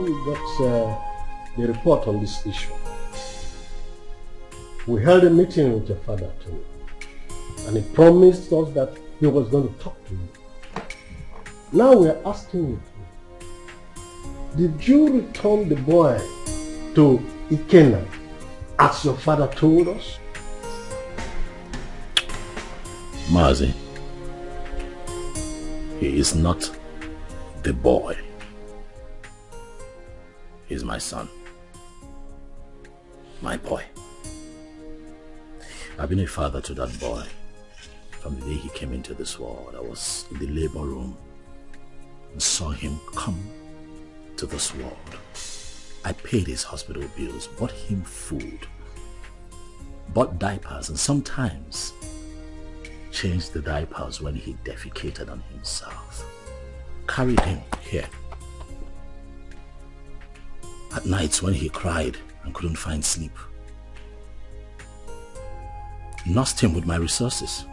we got the report on this issue. We held a meeting with your father too, and he promised us that he was going to talk to you. Now we are asking you, did you return the boy to Ikenna as your father told us? Mazi, he is not the boy. He is my son. My boy. I've been a father to that boy from the day he came into this world. I was in the labor room and saw him come to this world. I paid his hospital bills, bought him food, bought diapers, and sometimes changed the diapers when he defecated on himself. Carried him here. At nights when he cried and couldn't find sleep. Nursed him with my resources.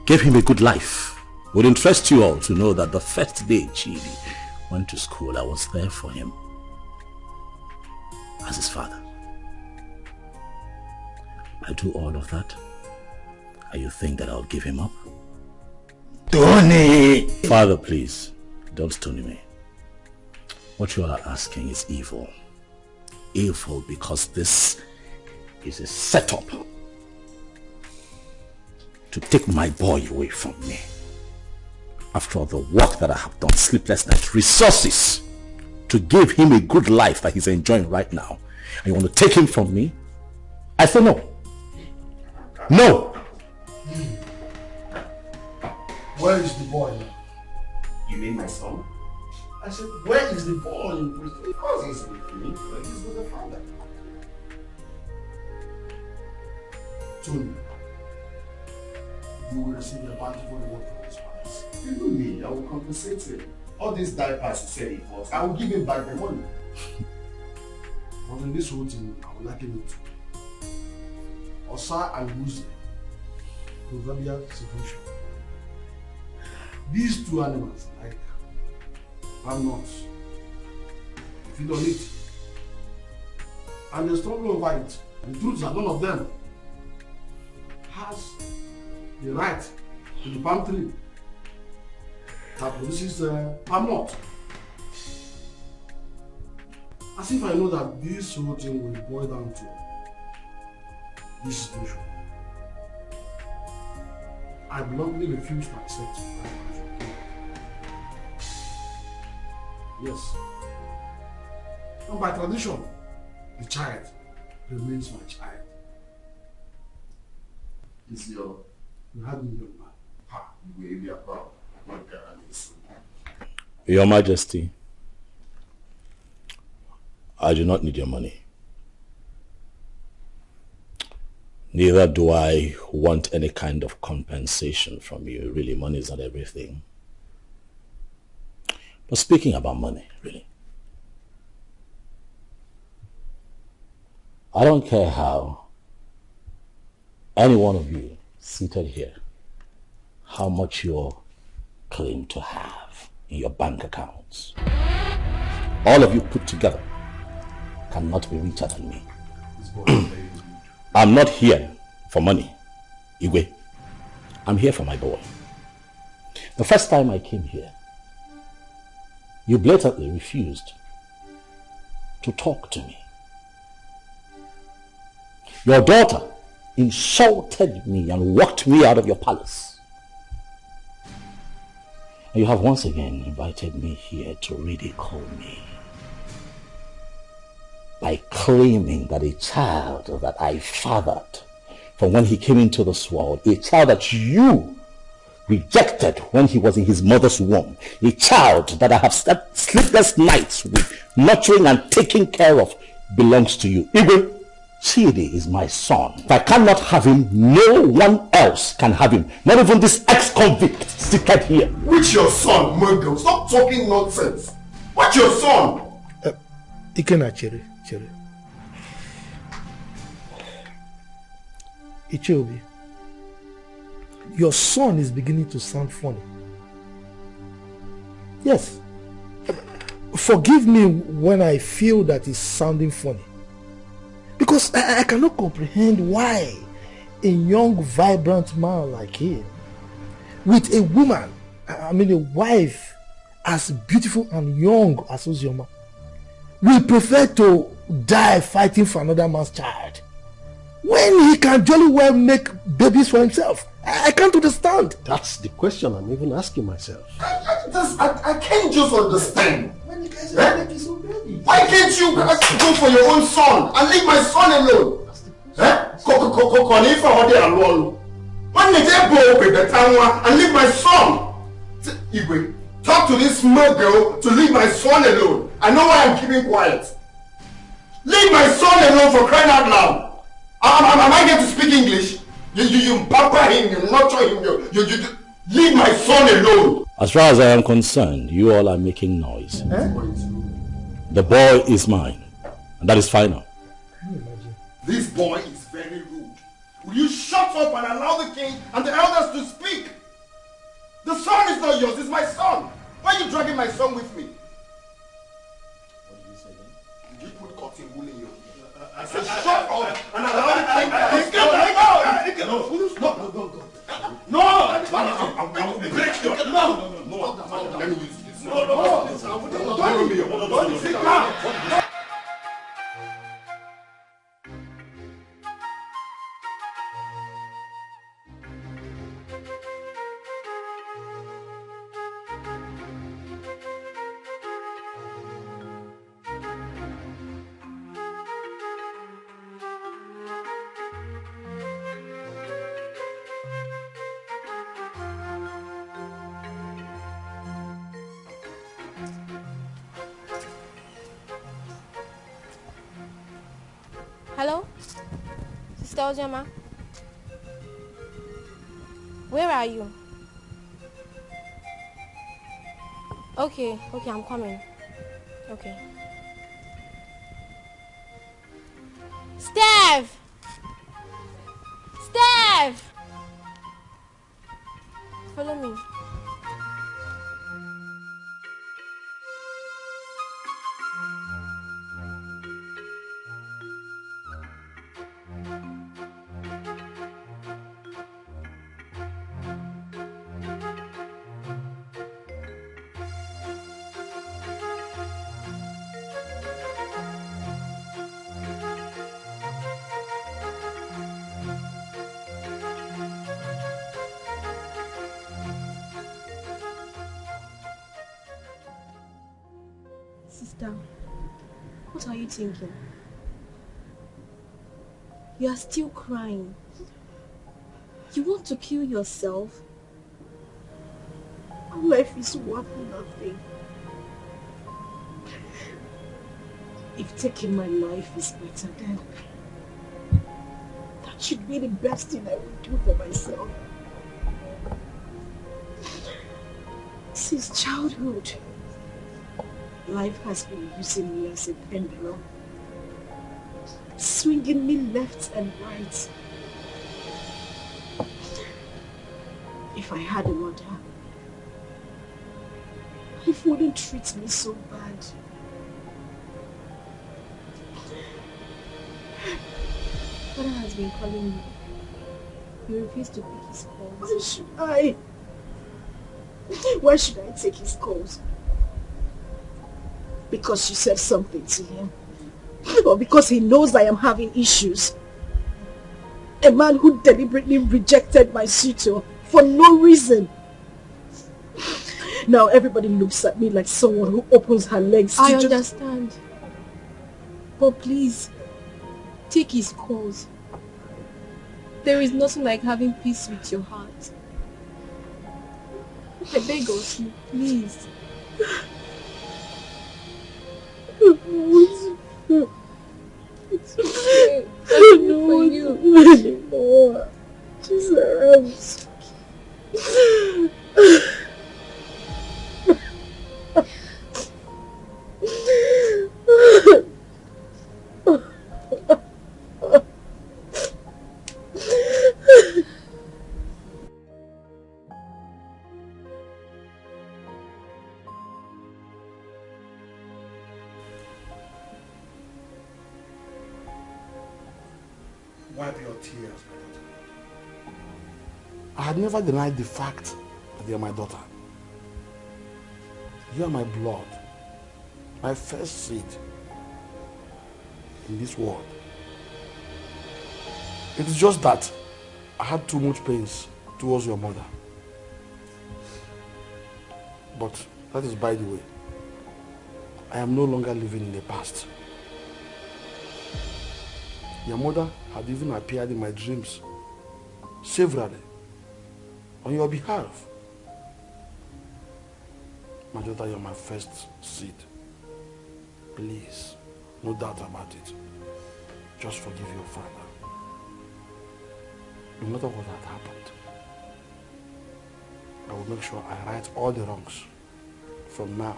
Gave him a good life. Would interest you all to know that the first day Chidi went to school, I was there for him as his father. I do all of that, and you think that I'll give him up? Tony! Father, please, don't stone me. What you are asking is evil. Evil because this is a setup to take my boy away from me. After all the work that I have done, sleepless nights, resources to give him a good life that he's enjoying right now, and you want to take him from me? I say no. No! Where is the boy now? You mean my son? I said, where is the boy in prison? Of course he's with me, but he's with the father. Tony, you will receive a bountiful reward from this palace. Even me, I will compensate him. All these diapers he said he bought, I will give him back the money. But in this whole thing, I would like him to Osa and Lucy, proverbial situation. These two animals, like I'm not. If you don't eat, and they struggle over it. The truth is that none of them has the right to the palm tree that produces palm nut. As if I know that this whole thing will boil down to this situation. I bluntly refuse to accept that. Yes. And by tradition, the child remains my child. It's your... You had me young man. Ha, you will be proud. Your Majesty, I do not need your money. Neither do I want any kind of compensation from you. Really, money is not everything. But speaking about money, really, I don't care how any one of you seated here, how much you claim to have in your bank accounts. All of you put together cannot be richer than me. I'm not here for money, Igwe. I'm here for my boy. The first time I came here, you blatantly refused to talk to me. Your daughter insulted me and walked me out of your palace. And you have once again invited me here to ridicule me by claiming that a child that I fathered from when he came into this world, a child that you rejected when he was in his mother's womb, a child that I have slept sleepless nights with, nurturing and taking care of, belongs to you. Even Chidi is my son. If I cannot have him, no one else can have him. Not even this ex-convict seated here. Which your son, Muggle? Stop talking nonsense. What's your son? Ikenna, Chere. Ichiobi, your son is beginning to sound funny. Yes. forgive me when I feel that it's sounding funny. Because I cannot comprehend why a young, vibrant man like him, with a woman, I mean a wife, as beautiful and young as Ozioma, will prefer to die fighting for another man's child when he can jolly well make babies for himself. I can't understand. That's the question I'm even asking myself. I can't just understand. Why can't you go for your own son and leave my son alone? And leave my son. Igwe, talk to this smart girl to leave my son alone. I know why I'm keeping quiet. Leave my son alone, for crying out loud. Am I going to speak English? You pamper him, you nurture him, you leave my son alone. As far as I am concerned, you all are making noise. The boy is mine, and that is final. This boy is very rude. Will you shut up and allow the king and the elders to speak? The son is not yours, it's my son. Why are you dragging my son with me? What did you say then? Did you put cotton wool in your... I said shut up and allow the king to speak. No! I'm going to break your... No! Let me use this. No! Sit down! Hello? Sister Ojema? Where are you? Okay, I'm coming. Okay. Steph! Steph! Follow me. Sister, what are you thinking? You are still crying. You want to kill yourself? Life is worth nothing. If taking my life is better, then that should be the best thing I would do for myself. Since childhood, life has been using me as a pendulum, swinging me left and right. If I had a mother, life wouldn't treat me so bad. Father has been calling you. You refuse to pick his calls. Why should I? Why should I take his calls? Because you said something to him? Or because he knows I am having issues? A man who deliberately rejected my suitor for no reason. Now everybody looks at me like someone who opens her legs to I understand. But please, take his calls. There is nothing like having peace with your heart. I beg of you, please. It's okay. I know for you anymore. Jesus. Wipe your tears, my daughter. I had never denied the fact that you are my daughter. You are my blood, my first seed in this world. It is just that I had too much pains towards your mother. But that is by the way. I am no longer living in the past. Your mother had even appeared in my dreams severally on your behalf. My daughter, you're my first seed. Please, no doubt about it. Just forgive your father. No matter what had happened, I will make sure I right all the wrongs from now.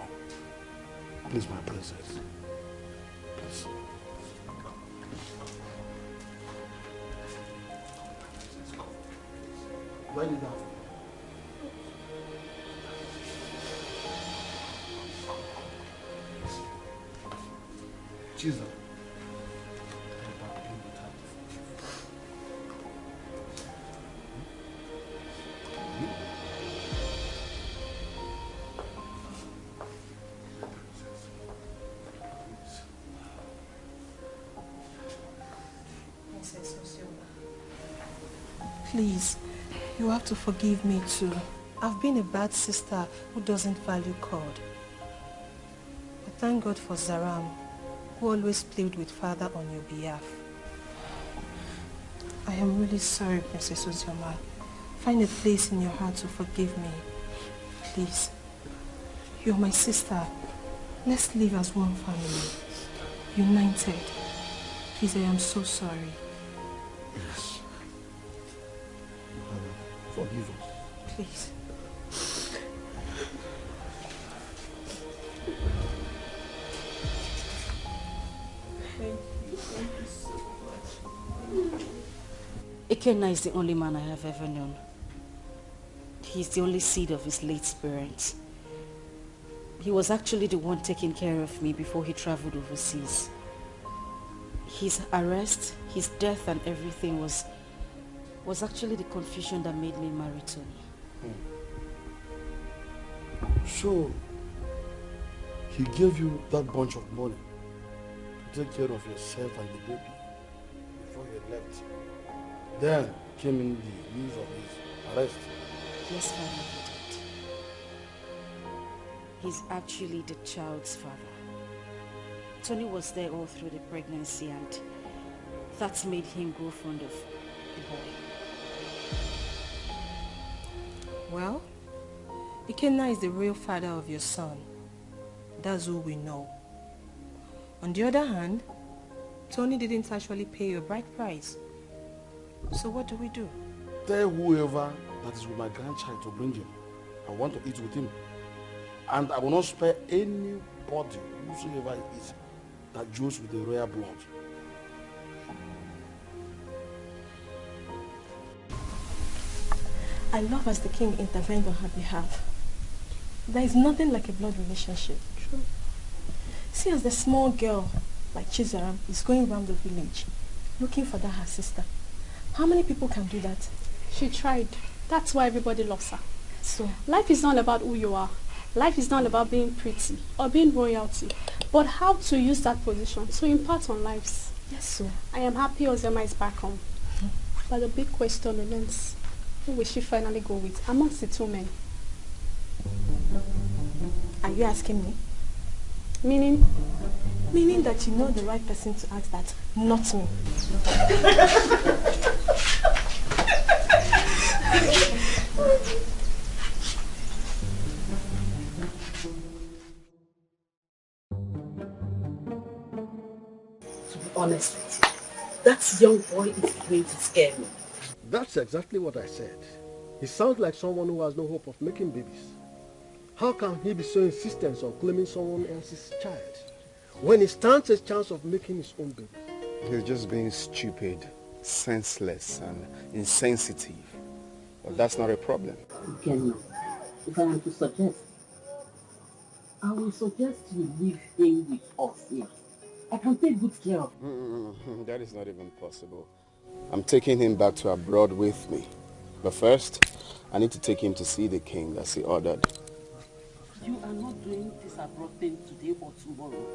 Please, my princess. Please. Do I need that? Jesus. Please, you have to forgive me too. I've been a bad sister who doesn't value God. But thank God for Zaram, who always played with father on your behalf. I am really sorry, Princess Ozioma. Find a place in your heart to forgive me. Please. You're my sister. Let's live as one family. United. Please, I am so sorry. Yes. Forgive us. Please. Thank you so much. Ikenna is the only man I have ever known. He's the only seed of his late parents. He was actually the one taking care of me before he traveled overseas. His arrest, his death and everything was actually the confusion that made me marry Tony. So, he gave you that bunch of money to take care of yourself and the baby before you left. Then came in the news of his arrest. Yes, Father, he did. He's actually the child's father. Tony was there all through the pregnancy and that's made him grow fond of the boy. Well, Ikenna is the real father of your son. That's who we know. On the other hand, Tony didn't actually pay your bride price. So what do we do? Tell whoever that is with my grandchild to bring him. I want to eat with him. And I will not spare anybody, whosoever it is, that joins with the royal blood. I love as the king intervened on her behalf. There is nothing like a blood relationship. True. See, as the small girl, like Chizaram, is going around the village, looking for that her sister. How many people can do that? She tried. That's why everybody loves her. So, life is not about who you are. Life is not about being pretty or being royalty, but how to use that position to impart on lives. Yes, so. I am happy Ozema is back home. But the big question remains, who will she finally go with amongst the two men? Are you asking me? Meaning? Meaning that you know the right person to ask that, not me. To be honest with you, that young boy is going to scare me. That's exactly what I said. He sounds like someone who has no hope of making babies. How can he be so insistent on claiming someone else's child when he stands a chance of making his own baby? He's just being stupid, senseless, and insensitive. But that's not a problem. Again, if I am to suggest, I will suggest you leave him with us here. I can take good care of him. That is not even possible. I'm taking him back to abroad with me. But first, I need to take him to see the king as he ordered. You are not doing this abroad thing today or tomorrow.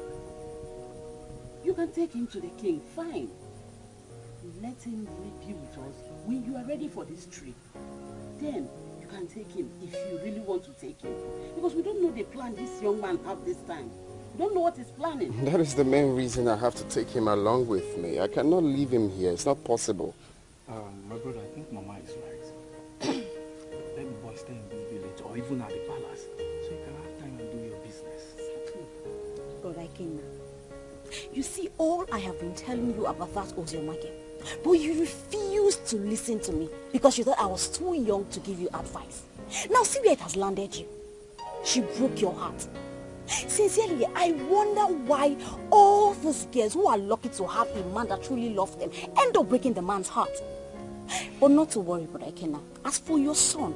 You can take him to the king, fine. Let him be with us when you are ready for this trip. Then you can take him if you really want to take him. Because we don't know the plan this young man have this time. We don't know what he's planning. That is the main reason I have to take him along with me. I cannot leave him here. It's not possible. My brother, I think Mama is right. Let the boy stay in this village or even at the palace so you can have time and do your business. Brother Kenna, you see, all I have been telling you about that Oziomake, but you refused to listen to me because you thought I was too young to give you advice. Now see where it has landed you. She broke your heart. Sincerely, I wonder why all those girls who are lucky to have a man that truly loves them end up breaking the man's heart. But not to worry, Brother Kenna. As for your son,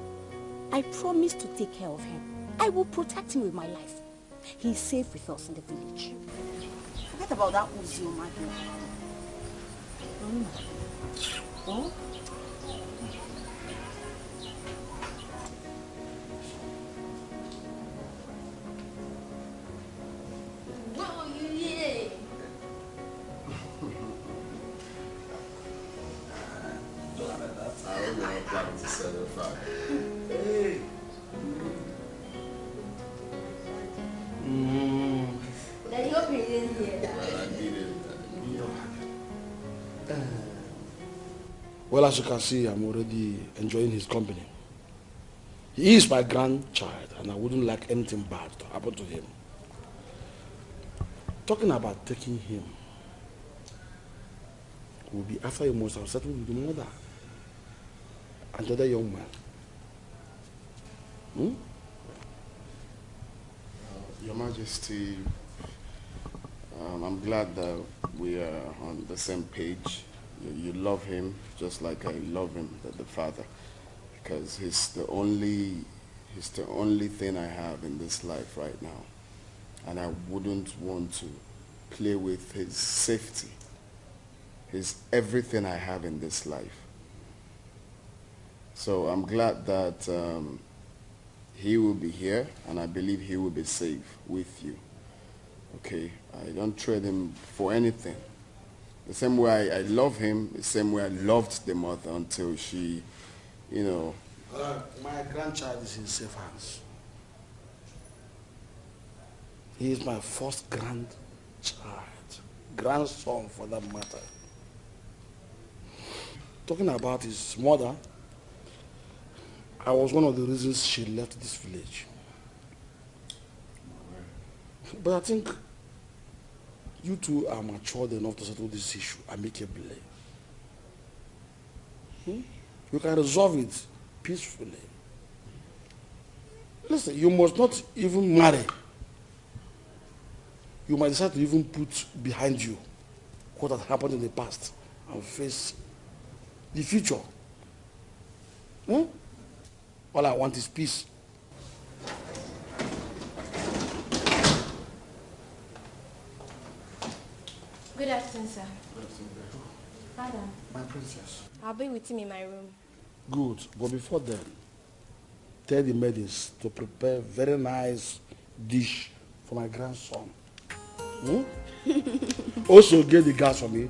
I promise to take care of him. I will protect him with my life. He is safe with us in the village. Forget about that Uziomake. Oh? Hey. Daddy, hope you didn't hear that. Well, I didn't. Well, as you can see, I'm already enjoying his company. He is my grandchild, and I wouldn't like anything bad to happen to him. Talking about taking him, will be after you must have settled with the mother and the other young man. Your Majesty, I'm glad that we are on the same page. You love him just like I love him, the father, because he's the only thing I have in this life right now, and I wouldn't want to play with his safety. He's everything I have in this life. So I'm glad that he will be here, and I believe he will be safe with you. Okay, I don't trade him for anything. The same way I love him, the same way I loved the mother until she, you know. My grandchild is in safe hands. He is my first grandchild, grandson for that matter. Talking about his mother, I was one of the reasons she left this village. But I think you two are matured enough to settle this issue amicably. You can resolve it peacefully. Listen, you must not even marry. You might decide to even put behind you what had happened in the past and face the future. All I want is peace. Good afternoon, sir. Father. My princess. I'll be with him in my room. Good. But before then, tell the maidens to prepare a very nice dish for my grandson. Also get the gas for me,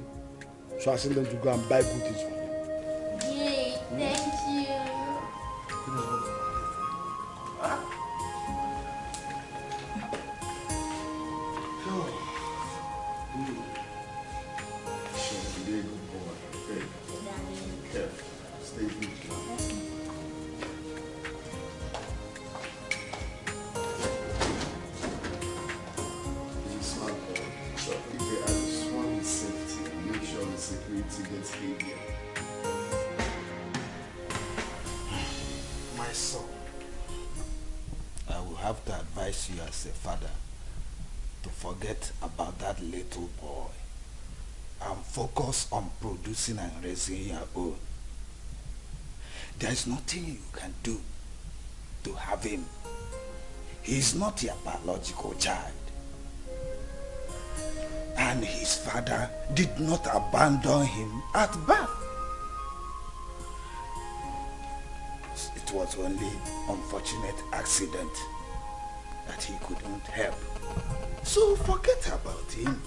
so I send them to go and buy good things for him. Yay, thank you. My son, I will have to advise you as a father to forget about that little boy and focus on producing and raising your own. There is nothing you can do to have him. He is not your biological child. And his father did not abandon him at birth. it was only unfortunate accident that he couldn't help. So forget about him.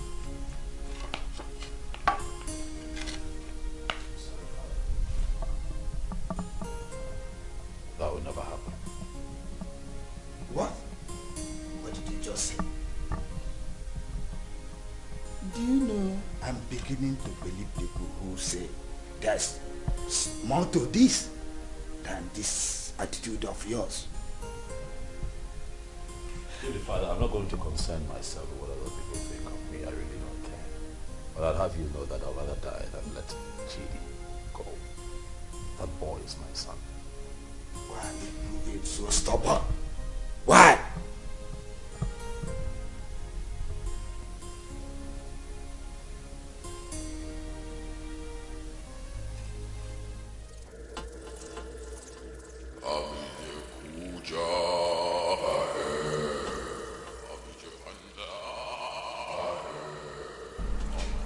That will never happen. What? What did you just say? Do you know, I'm beginning to believe people who say there's more to this than this attitude of yours. Really, Father, I'm not going to concern myself with what other people think of me. I really don't care. But I'll have you know that I'd rather die than let Chidi go. That boy is my son. Why are you proving so stubborn? Why?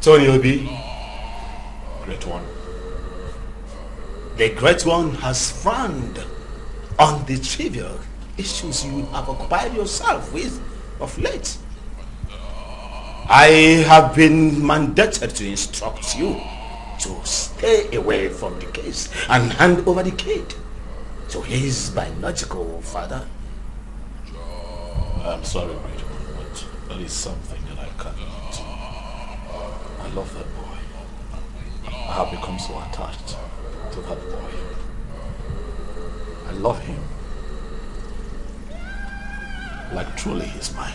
Tony Obi, Great One. The Great One has frowned on the trivial issues you have occupied yourself with of late. I have been mandated to instruct you to stay away from the case and hand over the kid to his biological father. I'm sorry, Great One, but that is something that I cannot. I love that boy. I have become so attached to that boy. I love him. Like truly he's mine.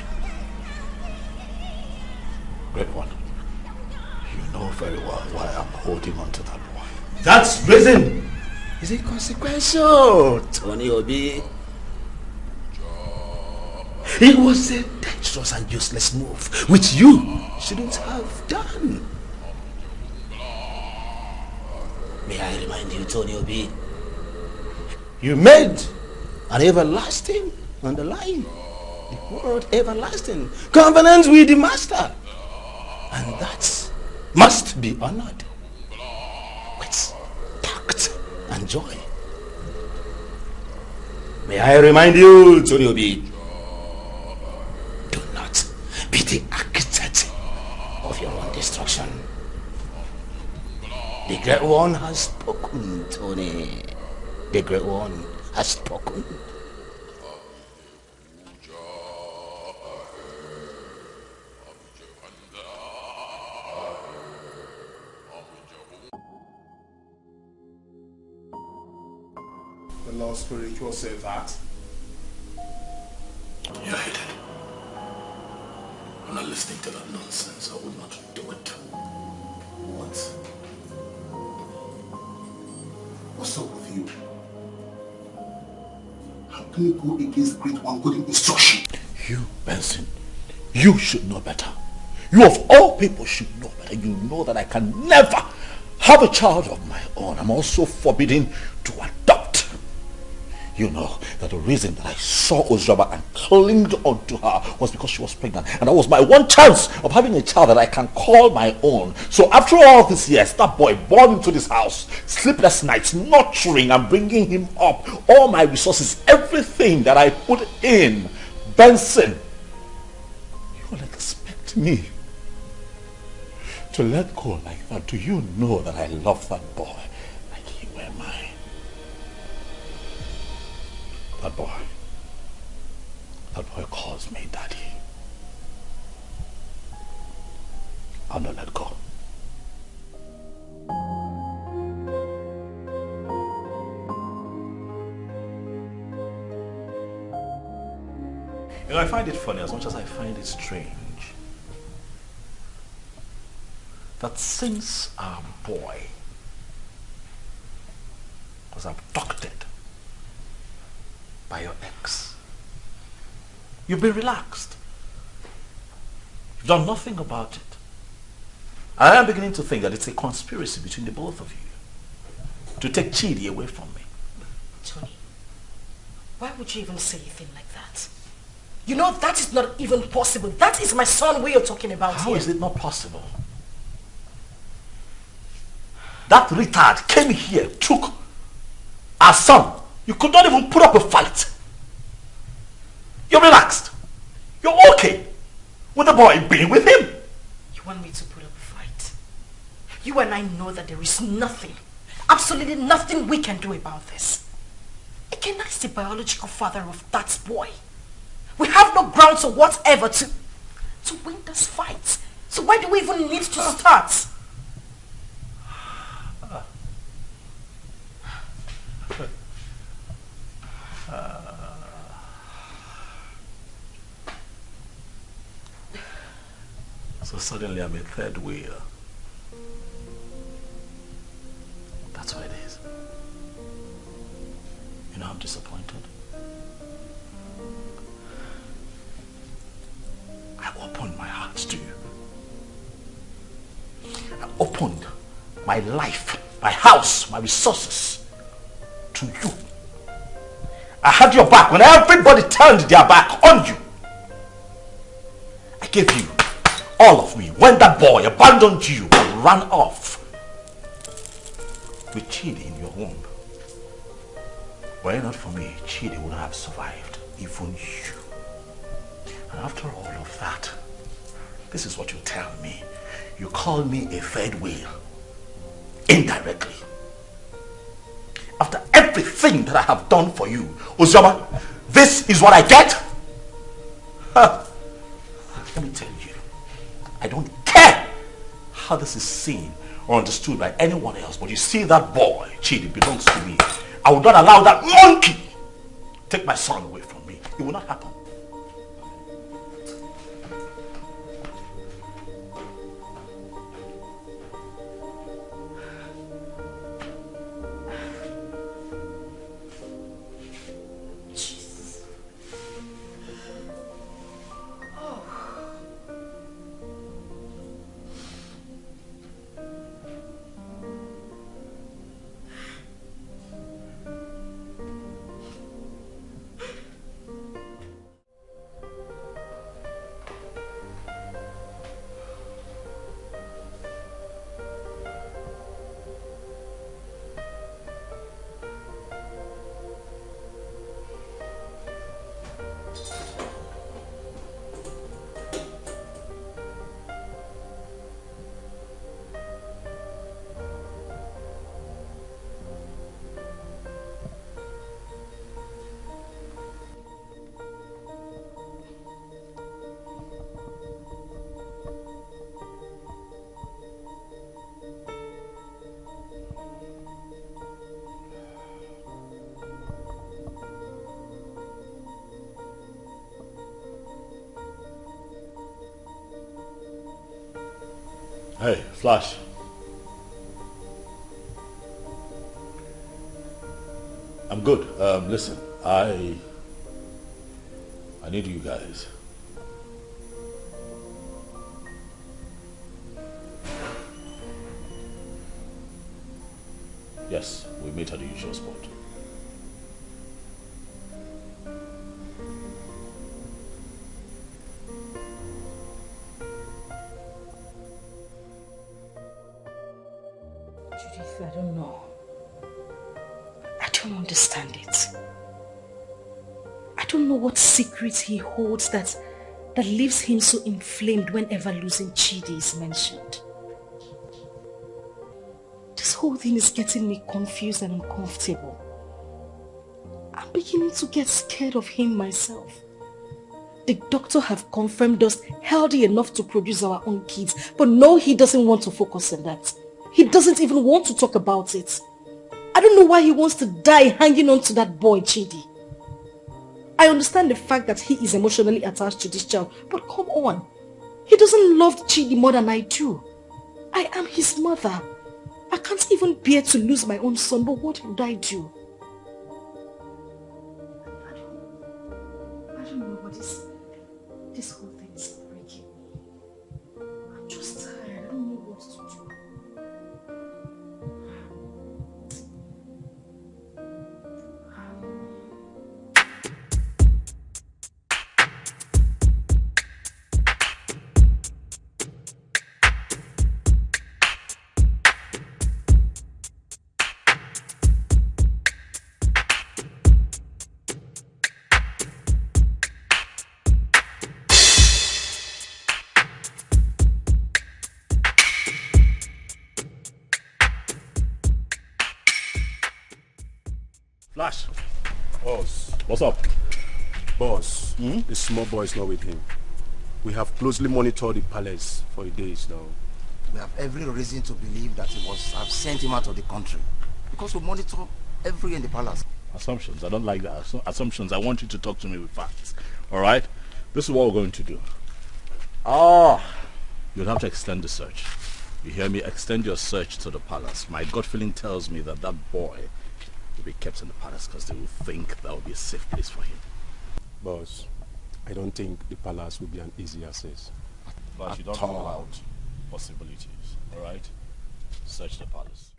Great One, you know very well why I'm holding on to that boy. That's reason is inconsequential, Tony Obi. It was a dangerous and useless move, which you shouldn't have done. May I remind you, Tony Obi, you made an everlasting, underline the word everlasting, covenant with the Master. And that must be honored with tact and joy. May I remind you, Tony Obi, be the architect of your own destruction. The Great One has spoken, Tony. The Great One has spoken. The Lord Spiritual says that. You're hidden. I'm not listening to that nonsense. I would not do it. What? What's up with you? How can you go against the Great One good instruction? You, Benson, you should know better. You of all people should know better. You know that I can never have a child of my own. I'm also forbidden to adopt. You know that the reason that I saw Ozraba and clinged onto her was because she was pregnant. And that was my one chance of having a child that I can call my own. So after all these years, that boy born into this house, sleepless nights, nurturing and bringing him up, all my resources, everything that I put in, Benson, you will expect me to let go like that? Do you know that I love that boy like he were mine? That boy calls me daddy. I'll not let go. You know, I find it funny as much as I find it strange that since our boy was abducted by your ex, you've been relaxed. You've done nothing about it. I am beginning to think that it's a conspiracy between the both of you to take Chidi away from me. Tony, why would you even say a thing like that? You know that is not even possible. That is my son we are talking about here. How is it not possible? That retard came here, took our son, You could not even put up a fight. You're relaxed. You're okay with the boy being with him. You want me to put up a fight? You and I know that there is nothing, absolutely nothing we can do about this. Ikenna is the biological father of that boy. We have no grounds or whatever to win this fight. So why do we even need to start? So suddenly I'm a third wheel. That's what it is. You know, I'm disappointed. I opened my heart to you. I opened my life, my house, my resources to you. I had your back when everybody turned their back on you. I gave you all of me when that boy abandoned you and ran off with Chidi in your womb. Were it not for me, Chidi would have survived, even you. And after all of that, this is what you tell me. You call me a third wheel, indirectly. After everything that I have done for you, Uzoma, this is what I get? Let me tell you, I don't care how this is seen or understood by anyone else, but you see that boy, Chidi, belongs to me. I will not allow that monkey take my son away from me. It will not happen. Hey, Flash. I'm good. Listen, I need you guys. Yes, we meet at the usual spot. Judith, I don't know. I don't understand it. I don't know what secret he holds that leaves him so inflamed whenever losing Chidi is mentioned. This whole thing is getting me confused and uncomfortable. I'm beginning to get scared of him myself. The doctor have confirmed us healthy enough to produce our own kids, but no, he doesn't want to focus on that. He doesn't even want to talk about it. I don't know why he wants to die hanging on to that boy, Chidi. I understand the fact that he is emotionally attached to this child, but come on. He doesn't love Chidi more than I do. I am his mother. I can't even bear to lose my own son, but what would I do? I don't know, but this whole thing is breaking me. I'm just tired. I don't know what to do. Flash. Boss. What's up? Boss, the small boy is not with him. We have closely monitored the palace for days now. We have every reason to believe that I've sent him out of the country. Because we monitor everywhere in the palace. Assumptions. I don't like that. Assumptions. I want you to talk to me with facts. Alright? This is what we're going to do. You'll have to extend the search. You hear me? Extend your search to the palace. My gut feeling tells me that that boy will be kept in the palace because they will think that will be a safe place for him. Boss, I don't think the palace will be an easy access. But you don't rule out possibilities. Alright? Search the palace.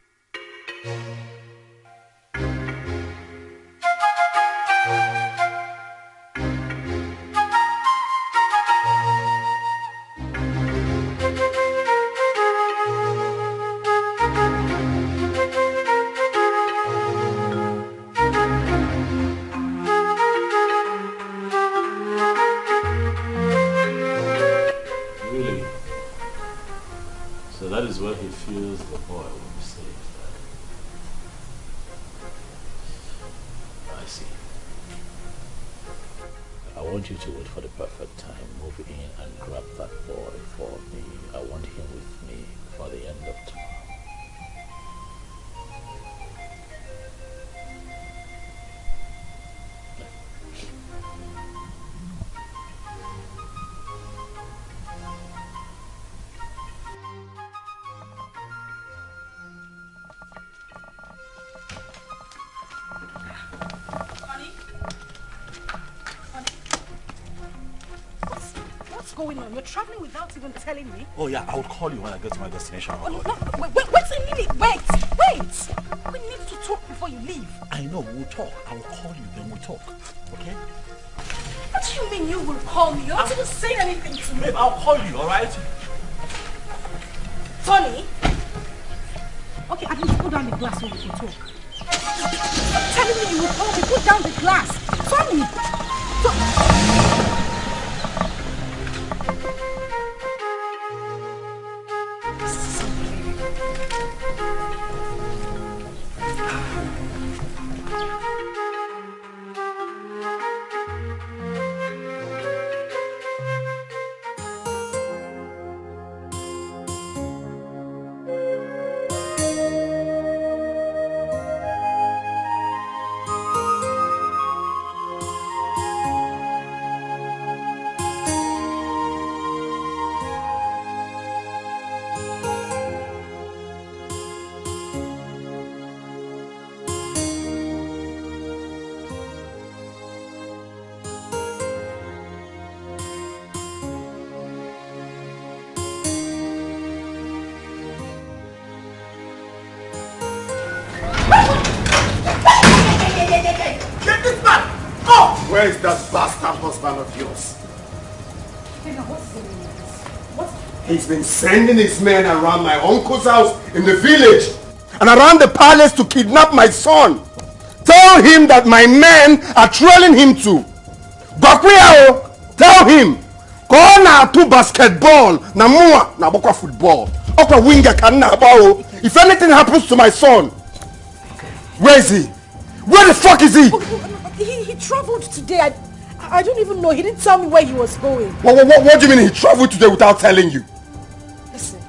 Really? So that is where he feels the boy will be safe. I see. I want you to wait for the perfect time. Move in and grab that boy for me. I want him with me for the end of tomorrow. What's going on? You're traveling without even telling me. Oh yeah, I will call you when I get to my destination. Oh, no, wait a minute. Wait. We need to talk before you leave. I know, we'll talk. I will call you, then we'll talk. Okay? What do you mean you will call me? You haven't even said anything to me. Babe, I'll call you, alright? Tony? Okay, at least put down the glass so we can talk. Stop telling me you will call me. Put down the glass. Tony! Where is that bastard husband of yours? He's been sending his men around my uncle's house in the village and around the palace to kidnap my son. Tell him that my men are trailing him to. Gwakwiyao, tell him. Go na to basketball, na mua na bokwa football. Okwa winger kan na bao. If anything happens to my son, where is he? Where the fuck is he? He traveled today. I don't even know. He didn't tell me where he was going. What do you mean he traveled today without telling you? Listen,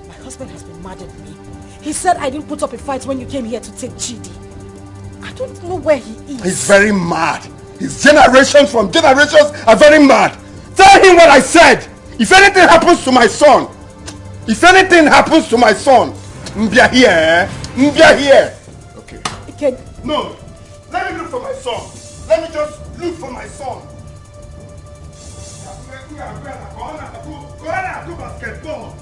my husband has been mad at me. He said I didn't put up a fight when you came here to take Chidi. I don't know where he is. He's very mad. His generations are very mad. Tell him what I said. If anything happens to my son, Mbia here, Mbia here. Okay. No, let me look for my son. Let me just look for my son. Go on, do basketball.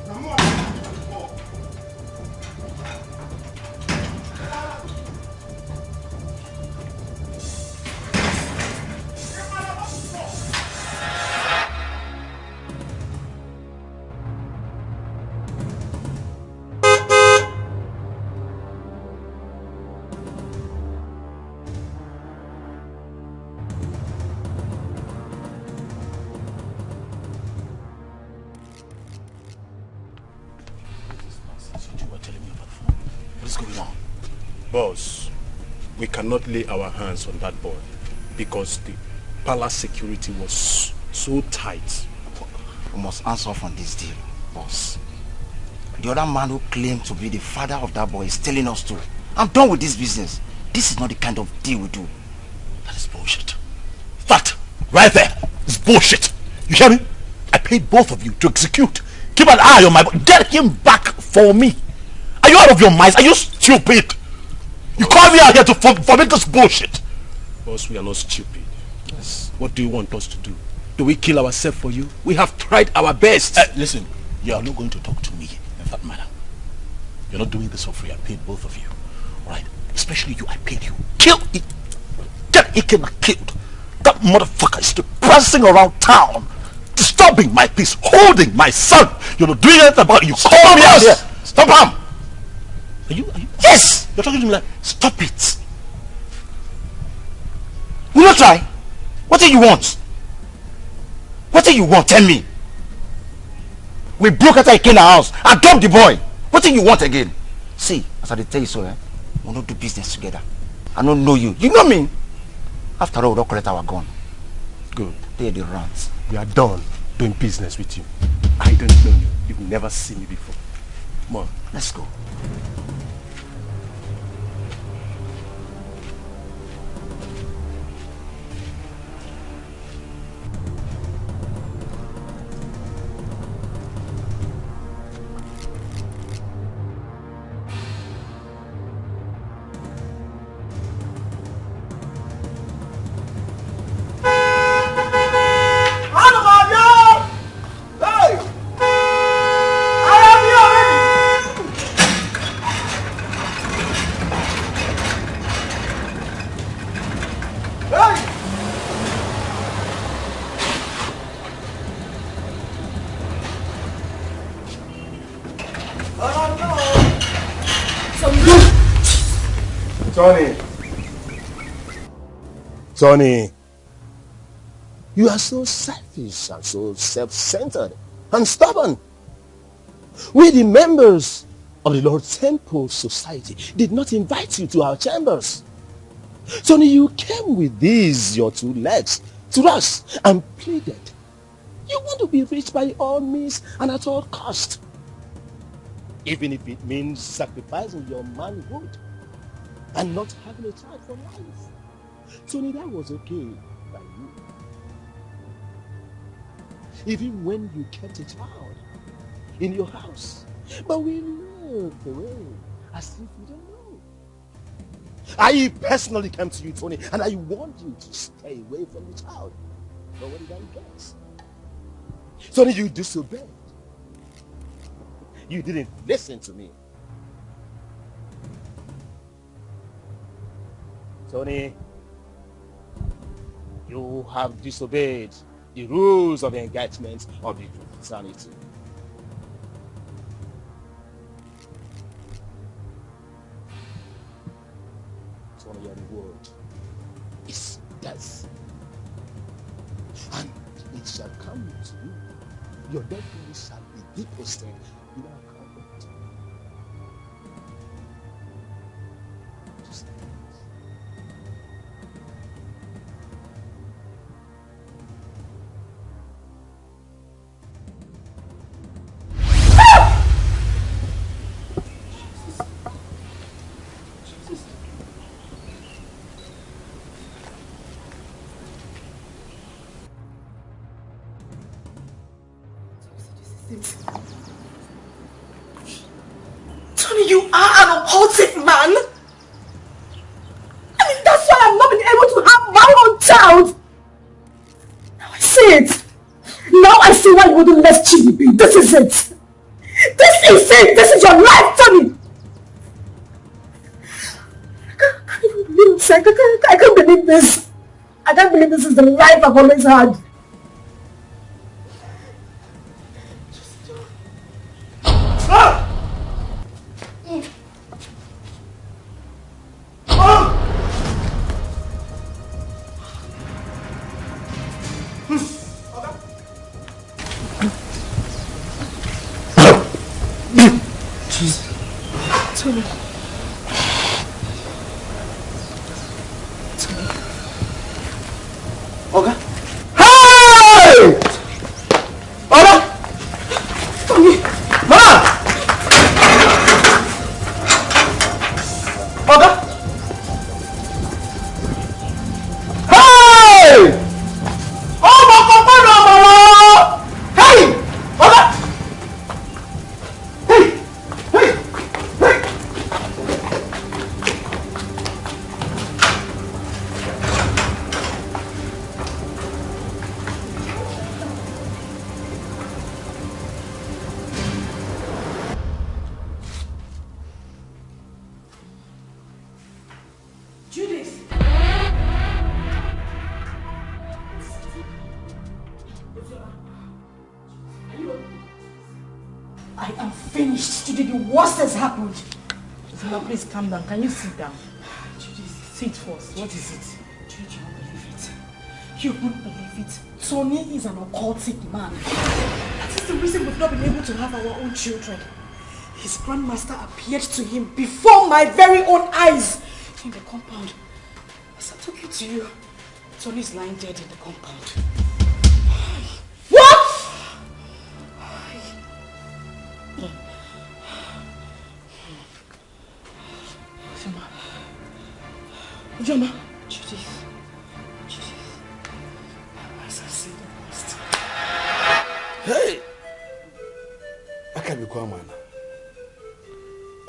What is going on? Boss, we cannot lay our hands on that boy because the palace security was so tight. We must answer on this deal, boss. The other man who claimed to be the father of that boy is telling us to. I'm done with this business. This is not the kind of deal we do. That is bullshit. That, right there, is bullshit. You hear me? I paid both of you to execute. Keep an eye on my boy. Get him back for me. Are you out of your minds? Are you stupid? You call me out here to forbid this bullshit. Boss, we are not stupid. Yes. What do you want us to do? Do we kill ourselves for you? We have tried our best. Listen, you are not going to talk to me in that manner. You're not doing this for free. I paid both of you. Alright? Especially you, I paid you. Kill it. Get Ikena killed. That motherfucker is still prancing around town, disturbing my peace, holding my son. You're not doing anything about it. You call me out here. Stop him. Are you? Yes! You're talking to me like, stop it. Will you try? What do you want? What do you want? Tell me. We broke out Ikena house. I dumped the boy. What do you want again? See, as I tell you so, we'll not do business together. I don't know you. You know me. After all, we'll not collect our gun. Good. They're the rats. We are done doing business with you. I don't know you. You've never seen me before. Come on. Let's go. Tony, you are so selfish and so self-centered and stubborn. We, the members of the Lord Temple Society, did not invite you to our chambers. Tony, you came with these, your two legs, to us and pleaded. You want to be rich by all means and at all cost. Even if it means sacrificing your manhood and not having a child for life. Tony, that was okay by you. Even when you kept a child in your house. But we looked away as if we don't know. I personally came to you, Tony, and I warned you to stay away from the child. But what did I guess? Tony, you disobeyed. You didn't listen to me. Tony, you have disobeyed the rules of the engagement of the fraternity. Tony, your reward is death. And it shall come to you. Your dead body shall be deposited in our comfort. Just Tony, you are an impulsive man. I mean, that's why I've not been able to have my own child. Now I see it. Now I see why you wouldn't let Chibi be. This is it. This is it. This is your life, Tony. I can't even believe this. I can't believe this. I can't believe this is the life I've always had. I am finished. Today the worst has happened. Zima, please calm down. Can you sit down? Judith, sit first. What is it? Judith, you won't believe it. You won't believe it. Tony is an occultic man. That is the reason we've not been able to have our own children. His grandmaster appeared to him before my very own eyes in the compound. As I'm talking to you, Tony is lying dead in the compound. What? Ujoma. Judith. As I said the worst. Hey! I can't be quiet, man.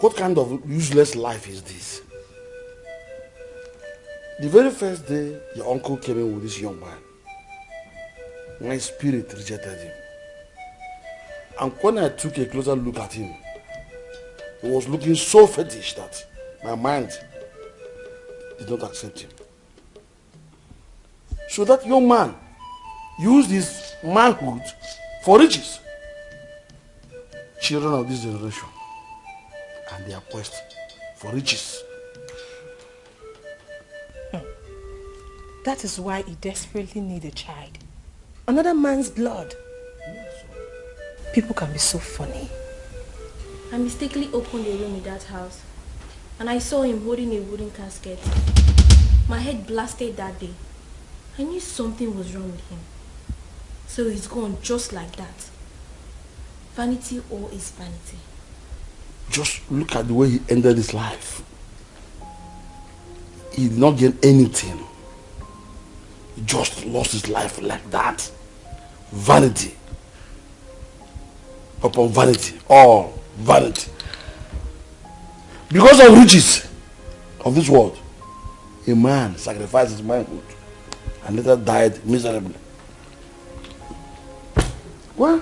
What kind of useless life is this? The very first day your uncle came in with this young man, my spirit rejected him. And when I took a closer look at him, he was looking so fetish that my mind did not accept him. So that young man used his manhood for riches. Children of this generation and their quest for riches. That is why he desperately needs a child. Another man's blood. People can be so funny. I mistakenly opened a room in that house and I saw him holding a wooden casket. My head blasted that day. I knew something was wrong with him. So he's gone just like that. Vanity all is vanity. Just look at the way he ended his life. He did not get anything. He just lost his life like that. Vanity upon vanity. All vanity. Because of riches of this world, a man sacrificed his manhood and later died miserably. Well,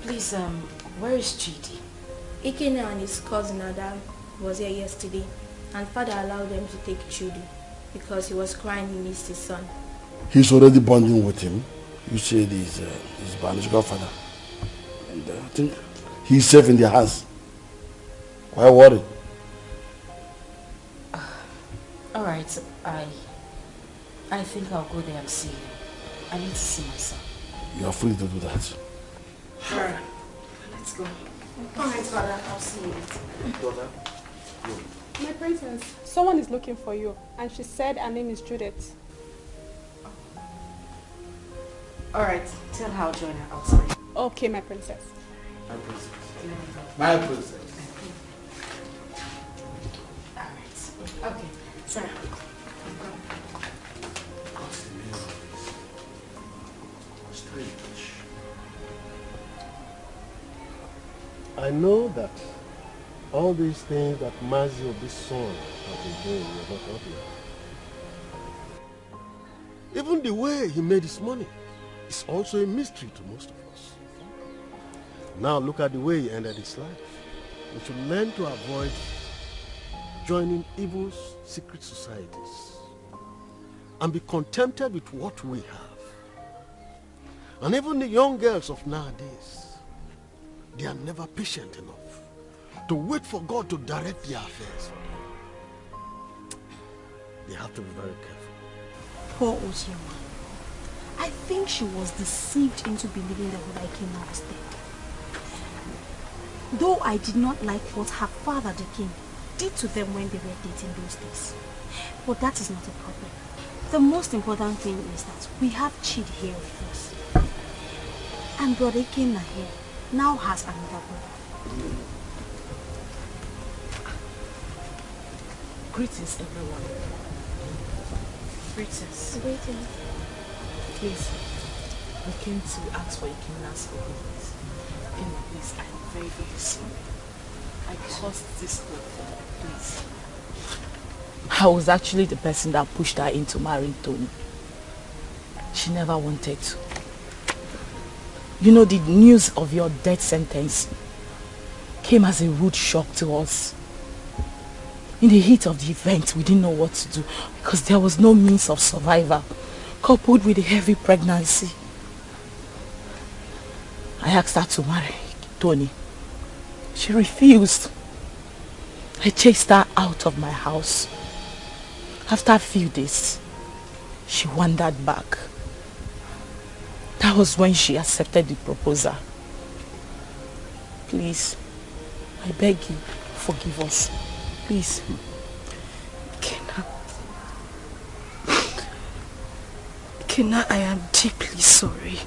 Please, where is Chidi? Ikene and his cousin Adam was here yesterday and father allowed them to take Chudi because he was crying he missed his son. he's already bonding with him. You said he's his biological father. And I think he's safe in their hands. Why worry? Alright, I think I'll go there and see him. I need to see my son. You are free to do that. Alright, let's go. Alright, father, I'll see you later. Daughter, My princess, someone is looking for you, and she said her name is Judith. Alright, tell her I'll join her outside. Okay, my princess. my princess. My princess. Alright. Okay, Sarah. I know that all these things that Mazi of this son have been doing were not ordinary. Even the way he made his money is also a mystery to most of us. Now look at the way he ended his life. We should learn to avoid joining evil secret societies and be contented with what we have. And even the young girls of nowadays, they are never patient enough to wait for God to direct their affairs for them. They have to be very careful. Poor Ojiama. I think she was deceived into believing that when I came out was dead. Though I did not like what her father, the king, did to them when they were dating those days. But that is not a problem. The most important thing is that we have Chidi here with us. And Brother Ikenna here now has another brother. Greetings, everyone. Greetings. Greetings. Please, we came to ask for Ikenna's forgiveness. Please, I'm very, very sorry. I caused this whole thing, please. I was actually the person that pushed her into marrying Tony. She never wanted to. You know, the news of your death sentence came as a rude shock to us. In the heat of the event, we didn't know what to do because there was no means of survival, coupled with a heavy pregnancy. I asked her to marry Tony. She refused. I chased her out of my house. After a few days, she wandered back. That was when she accepted the proposal. Please, I beg you, forgive us. Please. Kenna, I am deeply sorry.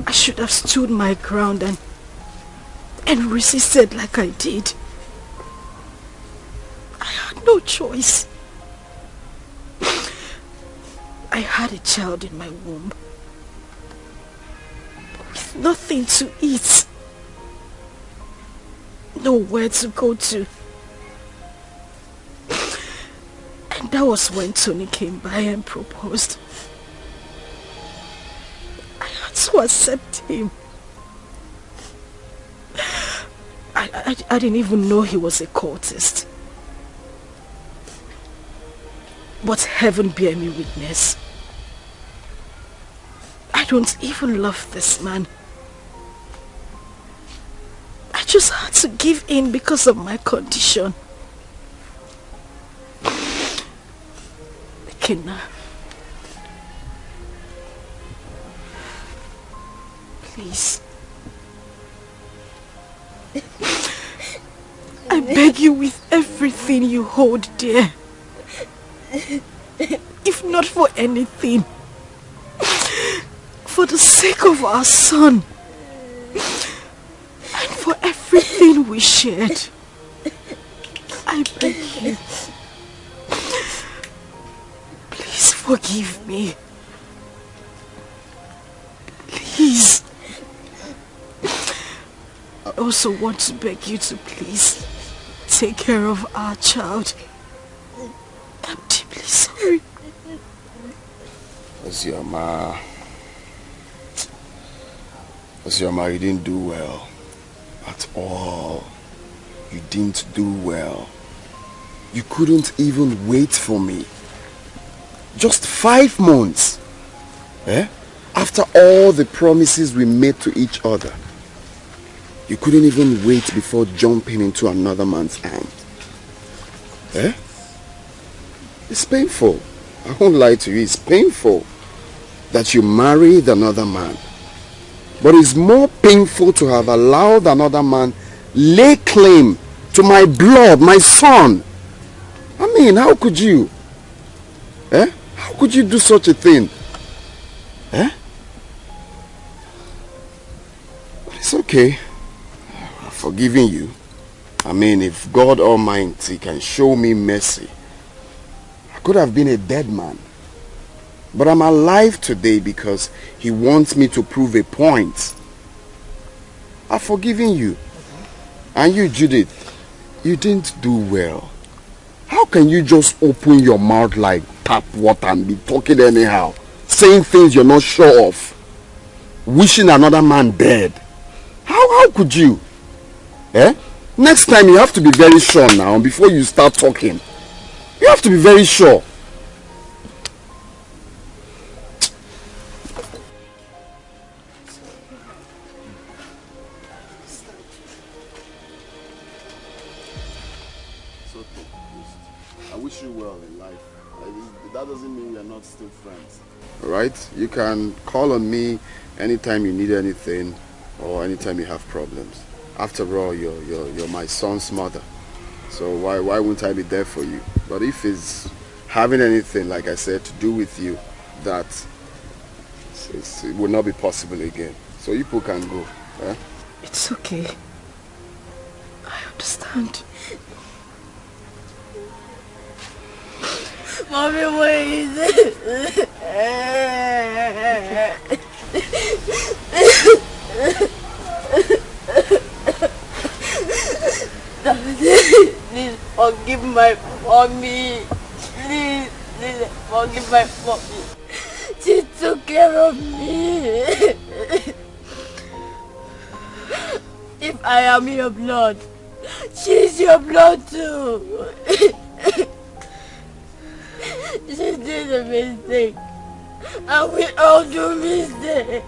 I should have stood my ground and resisted like I did. I had no choice. I had a child in my womb with nothing to eat, nowhere to go to. And that was when Tony came by and proposed. I had to accept him. I didn't even know he was a cultist. But heaven bear me witness. I don't even love this man. I just had to give in because of my condition. Kenna, please. I beg you with everything you hold dear. If not for anything, for the sake of our son and for everything we shared, I beg you, please forgive me. Please. I also want to beg you to please take care of our child. I'm deeply sorry. Ozioma, you didn't do well. At all. You didn't do well. You couldn't even wait for me. Just 5 months. Eh? After all the promises we made to each other. You couldn't even wait before jumping into another man's arms. Eh? It's painful. I won't lie to you. It's painful that you married another man. But it's more painful to have allowed another man lay claim to my blood, my son. I mean, how could you? Eh? How could you do such a thing? Eh? But it's okay. I've forgiven you. I mean, if God Almighty can show me mercy, I could have been a dead man. But I'm alive today because he wants me to prove a point. I've forgiven you. And you, Judith, you didn't do well. How can you just open your mouth like tap water and be talking anyhow? Saying things you're not sure of. Wishing another man dead. How could you? Eh? Next time you have to be very sure now before you start talking. You have to be very sure. I wish you well in life. That doesn't mean we are not still friends. Alright? You can call on me anytime you need anything or anytime you have problems. After all, you're my son's mother. So why wouldn't I be there for you? But if it's having anything, like I said, to do with you, that it will not be possible again. So you people can go. Eh? It's okay. I understand. Mommy, where is it? Please forgive my mommy. Please forgive my mommy. She took care of me. If I am your blood, she's your blood too. She did a mistake. And we all do mistakes.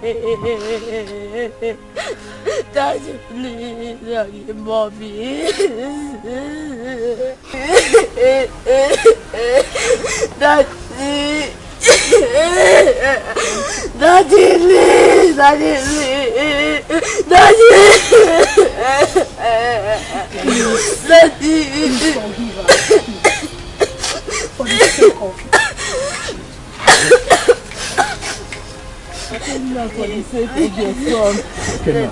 Daddy, please, Daddy, Mommy. Daddy. Daddy, please, Daddy, please. Daddy. Daddy. Forgive us. For the sake of you. Not for the sake of your son. Okay,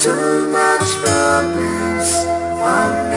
Too much problems on me.